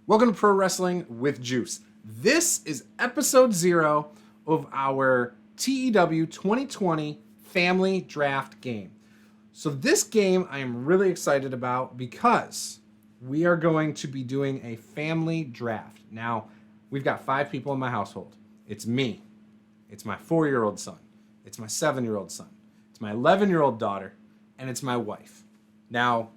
Welcome to Pro Wrestling with Juice. This is episode 0 of our TEW 2020 Family Draft game. So this game I am really excited about because we are going to be doing a family draft. Now, we've got 5 people in my household. It's me. It's my 4-year-old son. It's my 7-year-old son. It's my 11-year-old daughter. And it's my wife. Now,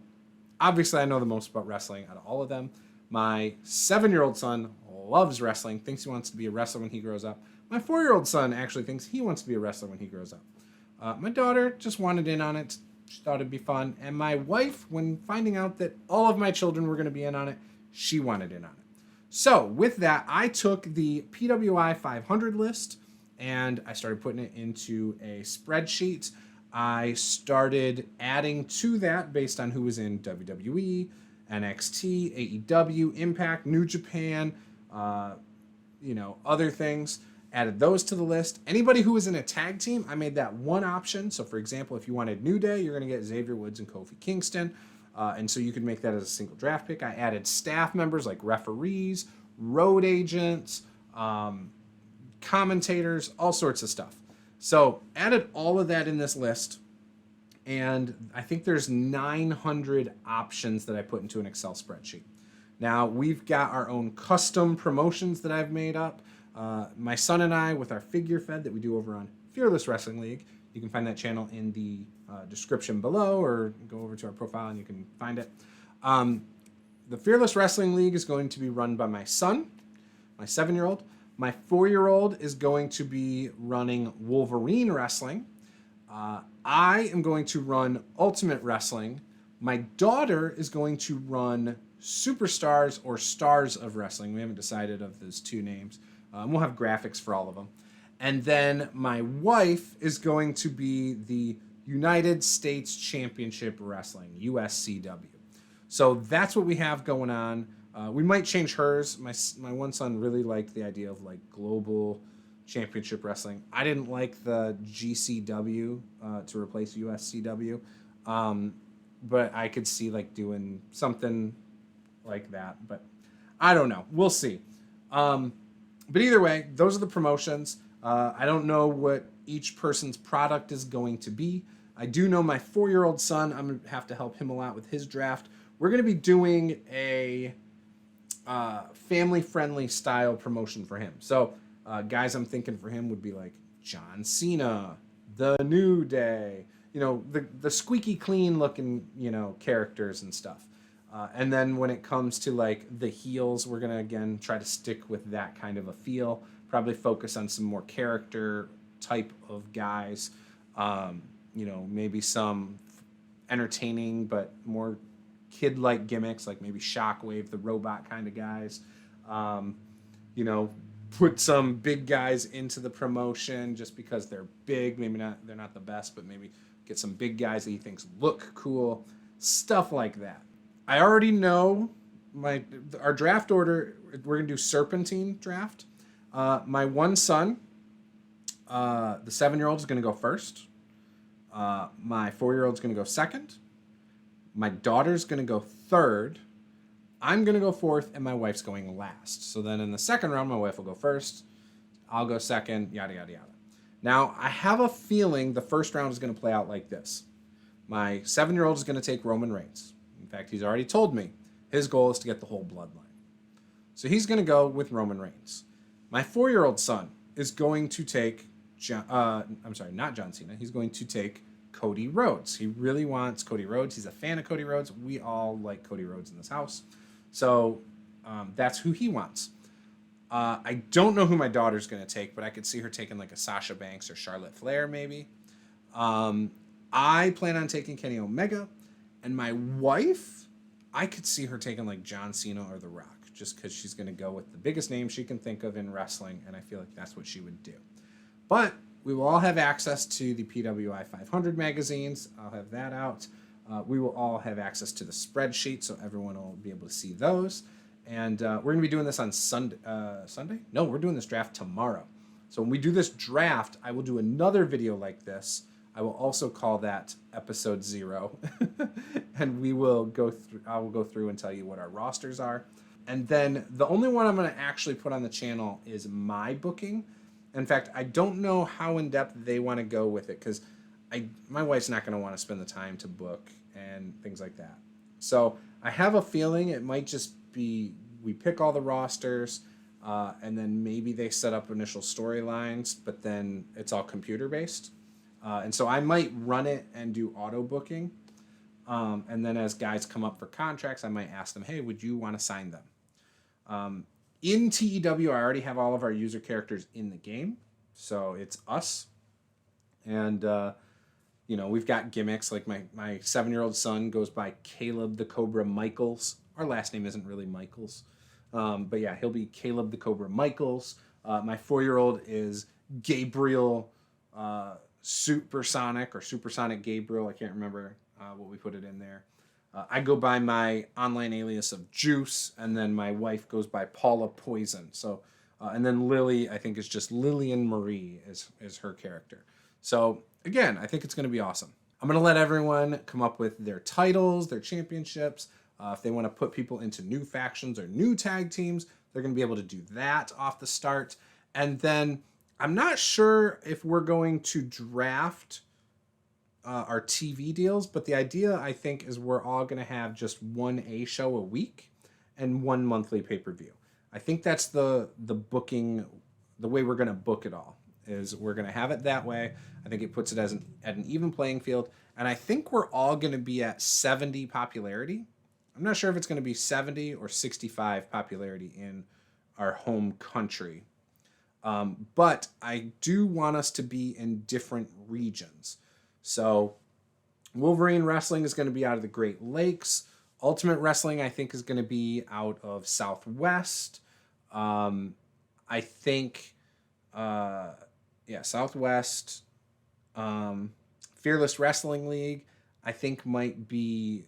obviously I know the most about wrestling out of all of them. My 7-year-old son loves wrestling, thinks he wants to be a wrestler when he grows up. My 4-year-old son actually thinks he wants to be a wrestler when he grows up. My daughter just wanted in on it. She thought it'd be fun. And my wife, when finding out that all of my children were going to be in on it, she wanted in on it. So with that, I took the PWI 500 list and I started putting it into a spreadsheet. I started adding to that based on who was in WWE, NXT, AEW, Impact, New Japan, other things. Added those to the list. Anybody who was in a tag team, I made that one option. So, for example, if you wanted New Day, you're going to get Xavier Woods and Kofi Kingston. And so you could make that as a single draft pick. I added staff members like referees, road agents, commentators, all sorts of stuff. So, added all of that in this list. And I think there's 900 options that I put into an Excel spreadsheet. Now, we've got our own custom promotions that I've made up. My son and I, with our figure fed that we do over on Fearless Wrestling League. You can find that channel in the description below, or go over to our profile and you can find it. The Fearless Wrestling League is going to be run by my son, my 7-year-old. My 4-year-old is going to be running Wolverine Wrestling. I am going to run Ultimate Wrestling. My daughter is going to run Superstars or Stars of Wrestling. We haven't decided of those two names. We'll have graphics for all of them. And then my wife is going to be the United States Championship Wrestling, USCW. So that's what we have going on. We might change hers. My one son really liked the idea of like global championship wrestling. I didn't like the GCW to replace USCW, but I could see like doing something like that. But I don't know. We'll see. But either way, those are the promotions. I don't know what each person's product is going to be. I do know my 4-year-old son, I'm going to have to help him a lot with his draft. We're going to be doing a family-friendly style promotion for him. So guys I'm thinking for him would be like John Cena, The New Day, the squeaky clean looking, characters and stuff. And then when it comes to like the heels, we're going to again try to stick with that kind of a feel, probably focus on some more character type of guys, maybe some entertaining but more kid-like gimmicks, like maybe Shockwave, the robot kind of guys, put some big guys into the promotion just because they're big. Maybe they're not the best, but maybe get some big guys that he thinks look cool. Stuff like that. I already know our draft order. We're going to do Serpentine draft. My one son, the 7-year-old, is going to go first. My 4-year-old is going to go second. My daughter's going to go third. I'm going to go fourth, and my wife's going last. So then in the second round, my wife will go first. I'll go second, yada, yada, yada. Now, I have a feeling the first round is going to play out like this. My 7-year-old is going to take Roman Reigns. In fact, he's already told me his goal is to get the whole bloodline. So he's going to go with Roman Reigns. My 4-year-old son is going to take, not John Cena. He's going to take Cody Rhodes. He really wants Cody Rhodes. He's a fan of Cody Rhodes. We all like Cody Rhodes in this house. So that's who he wants. I don't know who my daughter's going to take, but I could see her taking like a Sasha Banks or Charlotte Flair maybe. I plan on taking Kenny Omega. And my wife, I could see her taking like John Cena or The Rock, just because she's going to go with the biggest name she can think of in wrestling, and I feel like that's what she would do. But we will all have access to the PWI 500 magazines. I'll have that out. We will all have access to the spreadsheet, so everyone will be able to see those. And we're going to be doing this on Sunday. No, we're doing this draft tomorrow. So when we do this draft, I will do another video like this. I will also call that episode 0. And I will go through and tell you what our rosters are. And then the only one I'm going to actually put on the channel is my booking. In fact, I don't know how in depth they want to go with it because my wife's not going to want to spend the time to book and things like that. So I have a feeling it might just be we pick all the rosters and then maybe they set up initial storylines, but then it's all computer based. And so I might run it and do auto booking. And then as guys come up for contracts, I might ask them, hey, would you want to sign them? In TEW, I already have all of our user characters in the game. So it's us. And, we've got gimmicks. Like my 7-year-old son goes by Caleb the Cobra Michaels. Our last name isn't really Michaels. But yeah, he'll be Caleb the Cobra Michaels. My 4-year-old is Gabriel Supersonic Gabriel. I can't remember what we put it in there. I go by my online alias of Juice, and then my wife goes by Paula Poison. So, and then Lily, I think, is just Lillian Marie is her character. So again, I think it's going to be awesome. I'm going to let everyone come up with their titles, their championships. If they want to put people into new factions or new tag teams, they're going to be able to do that off the start. And then I'm not sure if we're going to draft our TV deals, but the idea, I think, is we're all going to have just one A show a week and one monthly pay-per-view. I think that's the booking, the way we're going to book it all, is we're going to have it that way. I think it puts it at an even playing field, and I think we're all going to be at 70 popularity. I'm not sure if it's going to be 70 or 65 popularity in our home country, but I do want us to be in different regions. So Wolverine Wrestling is going to be out of the Great Lakes. Ultimate Wrestling, I think, is going to be out of Southwest. I think, Southwest. Fearless Wrestling League, I think, might be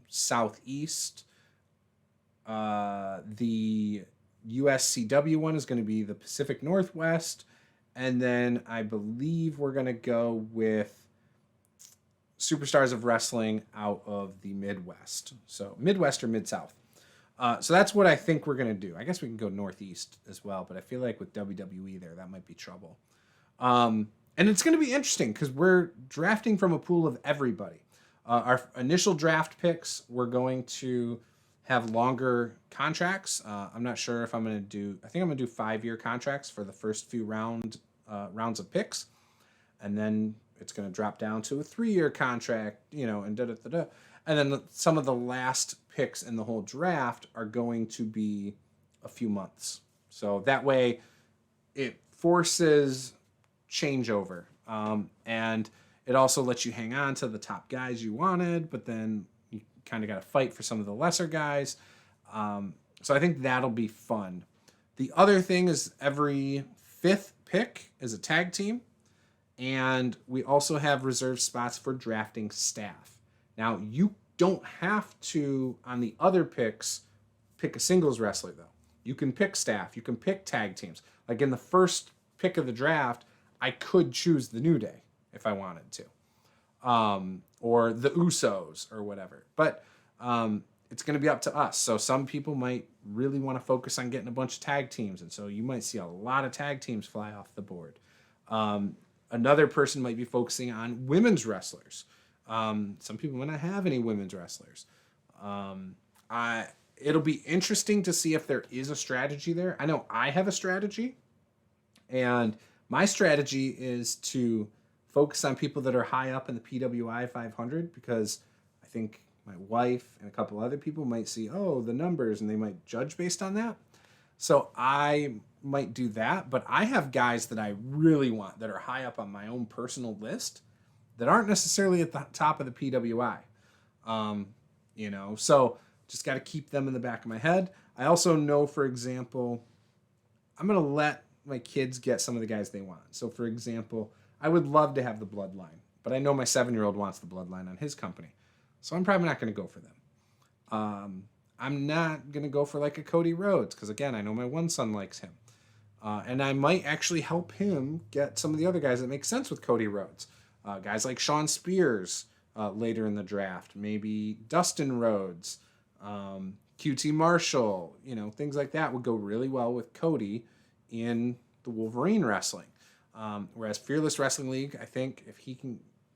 Southeast. The USCW one is going to be the Pacific Northwest. And then I believe we're going to go with Superstars of Wrestling out of the Midwest. So Midwest or Mid-South. So that's what I think we're going to do. I guess we can go Northeast as well, but I feel like with WWE there, that might be trouble. And it's going to be interesting because we're drafting from a pool of everybody. Our initial draft picks, we're going to have longer contracts. I'm not sure if I'm going to do, I think I'm going to do 5-year contracts for the first few rounds of picks. And then it's going to drop down to a 3-year contract, and da-da-da-da. And then some of the last picks in the whole draft are going to be a few months. So that way it forces changeover. And it also lets you hang on to the top guys you wanted, but then you kind of got to fight for some of the lesser guys. So I think that'll be fun. The other thing is every 5th pick is a tag team. And we also have reserved spots for drafting staff. Now, you don't have to, on the other picks, pick a singles wrestler, though. You can pick staff. You can pick tag teams. Like in the first pick of the draft, I could choose the New Day if I wanted to. Or the Usos or whatever. But it's going to be up to us. So some people might really want to focus on getting a bunch of tag teams. And so you might see a lot of tag teams fly off the board. Another person might be focusing on women's wrestlers. Some people might not have any women's wrestlers. It'll be interesting to see if there is a strategy there. I know I have a strategy. And my strategy is to focus on people that are high up in the PWI 500 because I think my wife and a couple other people might see, the numbers, and they might judge based on that. So I might do that, but I have guys that I really want that are high up on my own personal list that aren't necessarily at the top of the PWI. So just got to keep them in the back of my head. I also know, for example, I'm going to let my kids get some of the guys they want. So, for example, I would love to have the Bloodline, but I know my 7-year-old wants the Bloodline on his company. So I'm probably not going to go for them. I'm not going to go for like a Cody Rhodes because, again, I know my one son likes him. And I might actually help him get some of the other guys that make sense with Cody Rhodes. Guys like Shawn Spears later in the draft. Maybe Dustin Rhodes. QT Marshall, things like that would go really well with Cody in the Wolverine wrestling. Whereas Fearless Wrestling League, I think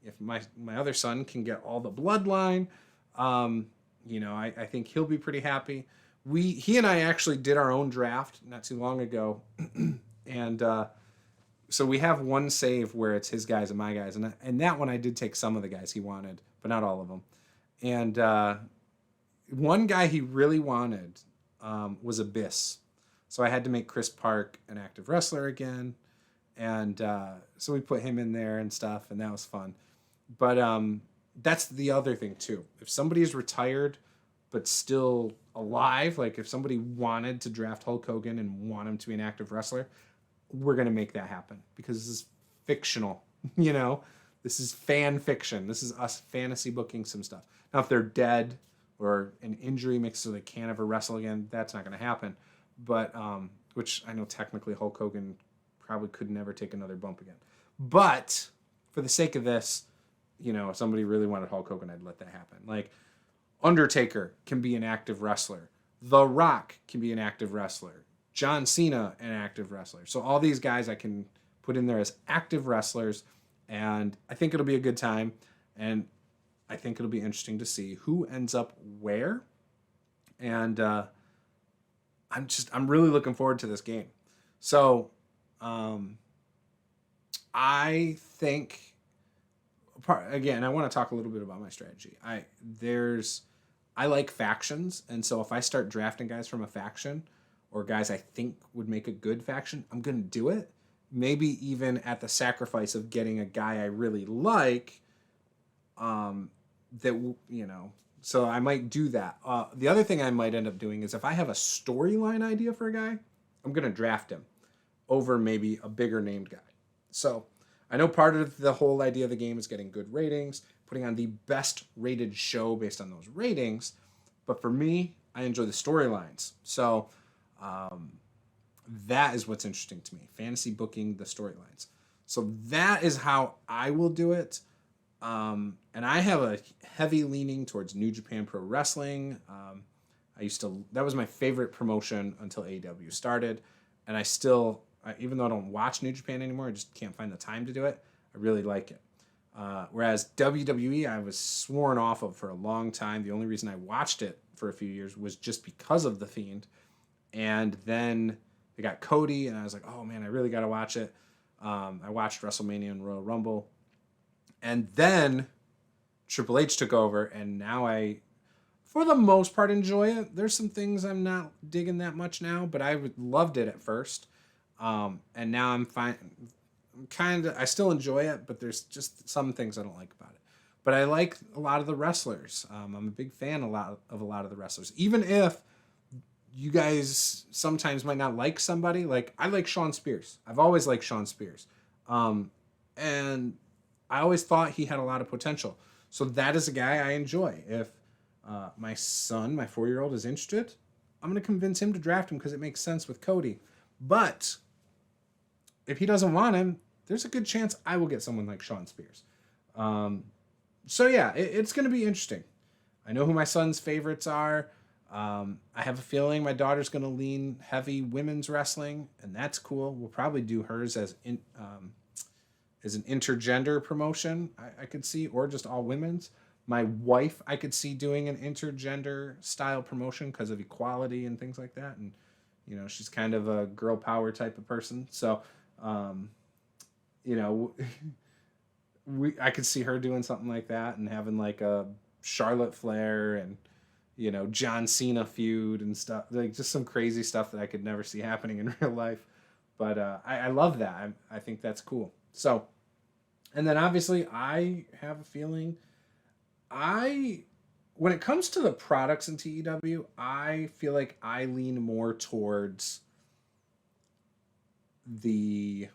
if my other son can get all the bloodline, I think he'll be pretty happy. He and I actually did our own draft not too long ago, and so we have one save where it's his guys and my guys, and that one I did take some of the guys he wanted, but not all of them. And one guy he really wanted was Abyss, so I had to make Chris Park an active wrestler again, and so we put him in there and stuff, and that was fun. But that's the other thing too. If somebody is retired but still alive, like if somebody wanted to draft Hulk Hogan and want him to be an active wrestler, we're going to make that happen because this is fictional, This is fan fiction. This is us fantasy booking some stuff. Now, if they're dead or an injury makes so they can't ever wrestle again, that's not going to happen. But, which I know technically Hulk Hogan probably could never take another bump again. But for the sake of this, if somebody really wanted Hulk Hogan, I'd let that happen. Like, Undertaker can be an active wrestler. The Rock can be an active wrestler. John Cena, an active wrestler. So all these guys I can put in there as active wrestlers, and I think it'll be a good time, and I think it'll be interesting to see who ends up where, and I'm really looking forward to this game. So I think, again, I want to talk a little bit about my strategy. I like factions, and so if I start drafting guys from a faction or guys I think would make a good faction, I'm going to do it. Maybe even at the sacrifice of getting a guy I really like, so I might do that. The other thing I might end up doing is if I have a storyline idea for a guy, I'm going to draft him over maybe a bigger named guy. So I know part of the whole idea of the game is getting good ratings, putting on the best rated show based on those ratings. But for me, I enjoy the storylines. So that is what's interesting to me. Fantasy booking the storylines. So that is how I will do it. And I have a heavy leaning towards New Japan Pro Wrestling. That was my favorite promotion until AEW started. And even though I don't watch New Japan anymore, I just can't find the time to do it. I really like it. Whereas WWE, I was sworn off of for a long time. The only reason I watched it for a few years was just because of The Fiend. And then they got Cody, and I was like, oh man, I really got to watch it. I watched WrestleMania and Royal Rumble. And then Triple H took over, and now I, for the most part, enjoy it. There's some things I'm not digging that much now, but I loved it at first. And now I'm fine. I still enjoy it, but there's just some things I don't like about it. But I like a lot of the wrestlers. I'm a big fan of a lot of the wrestlers. Even if you guys sometimes might not like somebody, like I like Shawn Spears. I've always liked Shawn Spears. And I always thought he had a lot of potential. So that is a guy I enjoy. If my son, my 4-year-old, is interested, I'm going to convince him to draft him because it makes sense with Cody. But if he doesn't want him, there's a good chance I will get someone like Shawn Spears. So yeah, it's going to be interesting. I know who my son's favorites are. I have a feeling my daughter's going to lean heavy women's wrestling, and that's cool. We'll probably do hers as an intergender promotion, I could see, or just all women's. My wife, I could see doing an intergender style promotion because of equality and things like that. And, she's kind of a girl power type of person. So, I could see her doing something like that and having like a Charlotte Flair and, John Cena feud and stuff, like just some crazy stuff that I could never see happening in real life. But I love that. I think that's cool. So, and then obviously I have a feeling when it comes to the products in TEW, I feel like I lean more towards the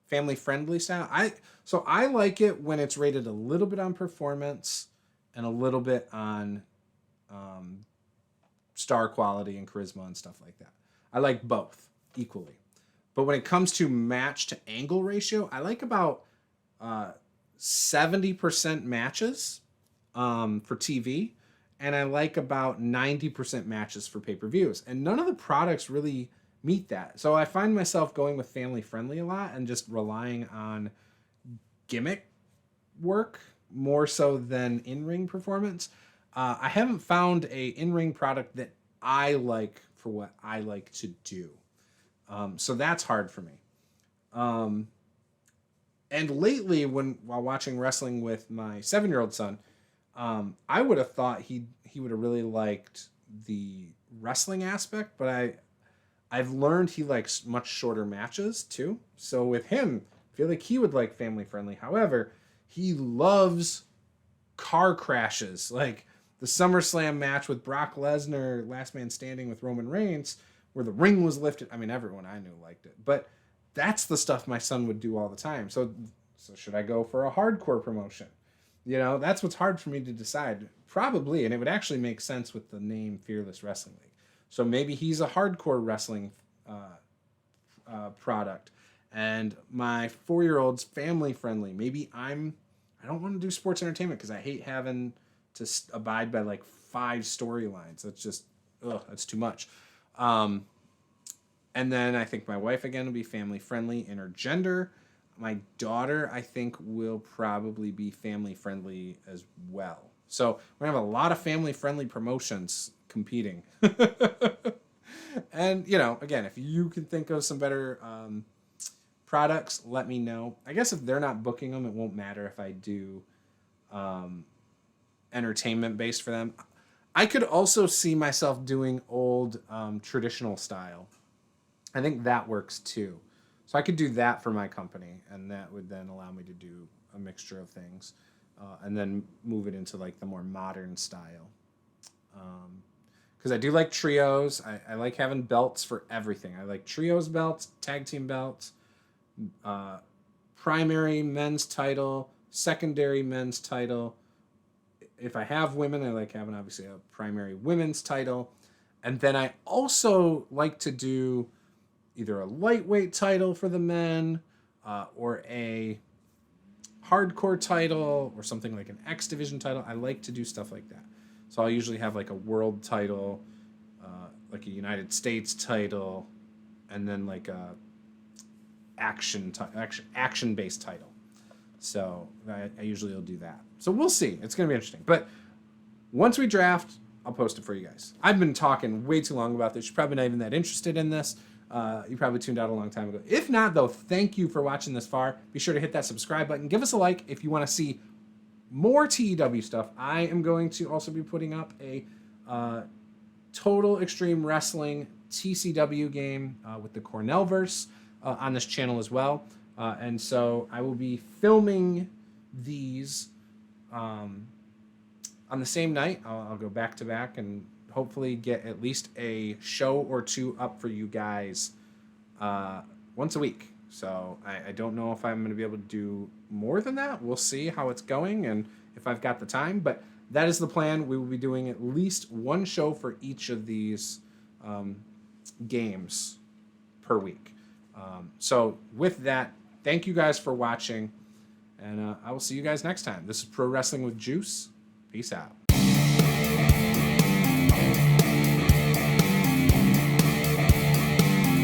family-friendly style. I like it when it's rated a little bit on performance and a little bit on star quality and charisma and stuff like that. I like both equally. But when it comes to match to angle ratio, I like about 70% matches for TV and I like about 90% matches for pay-per-views. And none of the products really meet that. So I find myself going with family friendly a lot and just relying on gimmick work more so than in-ring performance. I haven't found a in-ring product that I like for what I like to do. So that's hard for me. And lately, while watching wrestling with my 7-year-old son, I would have thought he would have really liked the wrestling aspect, but I've learned he likes much shorter matches too. So with him, I feel like he would like family friendly. However, he loves car crashes, like the SummerSlam match with Brock Lesnar, Last Man Standing with Roman Reigns, where the ring was lifted. I mean, everyone I knew liked it, but that's the stuff my son would do all the time. So should I go for a hardcore promotion? You know, that's what's hard for me to decide. Probably, and it would actually make sense with the name Fearless Wrestling League. So maybe he's a hardcore wrestling product, and my 4-year-old's family friendly. Maybe I don't want to do sports entertainment because I hate having to abide by like 5 storylines. That's just, that's too much. And then I think my wife, again, will be family friendly, intergender. My daughter, I think, will probably be family friendly as well. So we're going to have a lot of family friendly promotions competing. And, you know, again, if you can think of some better products, let me know. I guess if they're not booking them, it won't matter if I do entertainment based for them. I could also see myself doing old traditional style. I think that works too. So I could do that for my company, and that would then allow me to do a mixture of things, and then move it into like the more modern style. Because I do like trios. I like having belts for everything. I like trios belts, tag team belts, primary men's title, secondary men's title. If I have women, I like having obviously a primary women's title. And then I also like to do either a lightweight title for the men, or a hardcore title, or something like an X Division title. I like to do stuff like that. So I'll usually have like a world title, like a United States title, and then like a action-based title. So I usually will do that. So we'll see. It's going to be interesting. But once we draft, I'll post it for you guys. I've been talking way too long about this. You're probably not even that interested in this. You probably tuned out a long time ago. If not, though, thank you for watching this far. Be sure to hit that subscribe button. Give us a like if you want to see more TEW stuff. I am going to also be putting up a Total Extreme Wrestling TCW game with the Cornellverse on this channel as well. And so I will be filming these on the same night. I'll go back to back and hopefully get at least a show or two up for you guys once a week. So I don't know if I'm going to be able to do more than that. We'll see how it's going and if I've got the time. But that is the plan. We will be doing at least one show for each of these games per week. So with that, thank you guys for watching. And I will see you guys next time. This is Pro Wrestling with Juice. Peace out.